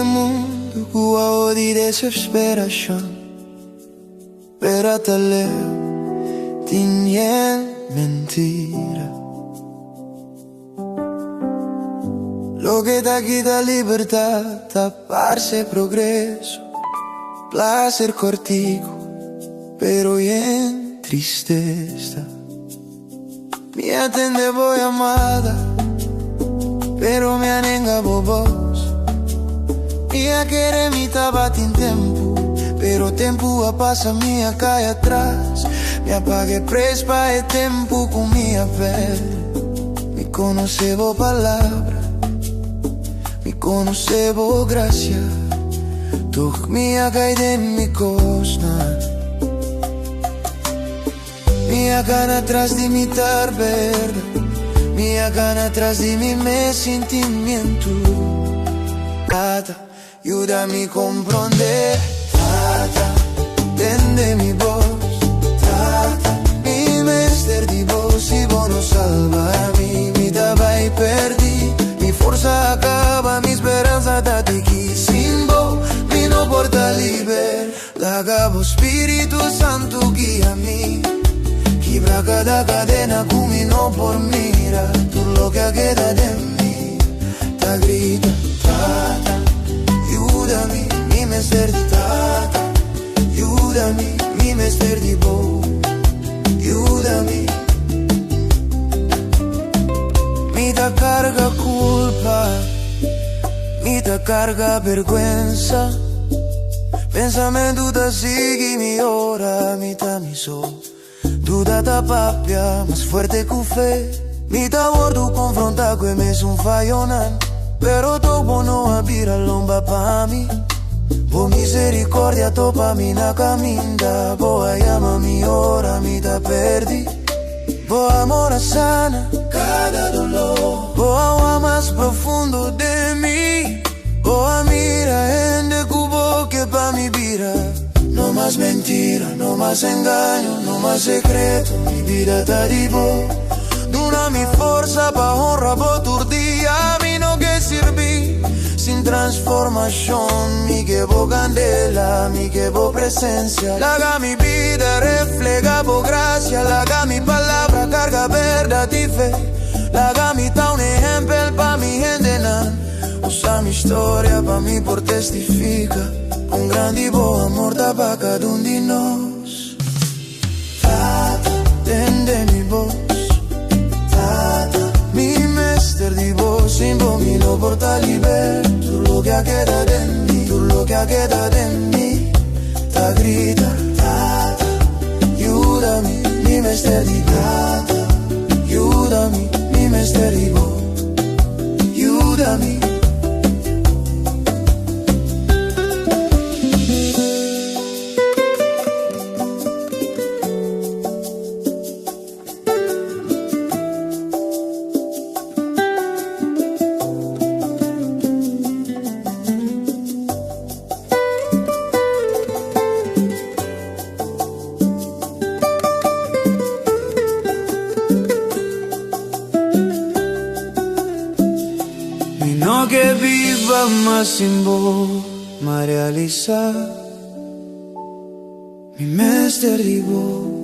mundo cuau di desesperación, pero te leo tinien mentira. Lo que te quita libertad, taparse progreso, placer cortico, pero en tristeza. Mi atende voy amada, pero me anenga bobos. Mia quere mi tabati in tempo, pero tempo a passa mia cai atrás. Mi apague prespa e tempo con mia pelle. Mi conocevo palabra, mi conocevo gracia. Toch mia cai de mi cosna. Mia gana atrás de mi tar verde, mia gana atrás de mi sentimiento. Tata, ayúdame a comprender. Tata, tende mi voz. Tata, mi mister di voz. Si vos no salva a mi vida va y perdí. Mi fuerza acaba, mi esperanza da te aquí. Sin vos, mi no porta liber. La gabo Espíritu Santo guía a mí. Quebra cada cadena camino por mira. Tú lo que queda de mí. Te grita, tata, ayúdame, mi mister di tata. Ayúdame, mi mister di bo. Ayúdame. Mi da carga culpa, mi da carga vergüenza. Pensamento da sigue mi hora, mi da mi sol. Duda da pappia, más fuerte que fe. Mi da gordo confronta que me son fallonan. Pero todo no abira lomba pa' mí. Por misericordia topa mi na caminda. Boa llama mi hora, mi da perdi. Boa amor sana cada dolor. Boa agua más profundo de mí. Boa mira en de cubo que pa' mi vida. No más mentira, no más engaño, no más secreto. Mi vida está vivo. Duna mi forza pa' honra por día. A mí no que sirvi sin transformación. Mi que bo candela, mi que bo presencia. Laga mi vida, refleja por gracia. Laga mi palabra, carga verdad y fe. Laga mi ta un ejemplo pa' mi gente nan. Usa mi historia pa' mí por testifica. Un grande bo amor da pa' cada un di nos. Tata, tende mi voz. Tata, mi mister di voz. Sin vos mi no porta liber. Tú lo que queda de mí, tú lo que queda de mí. Ta grita, tata, ayúdame, mi mister di tata. Ayúdame, mi mister di voz. Ayúdame. No que viva más sin vos, ma realizar mi mister di vos.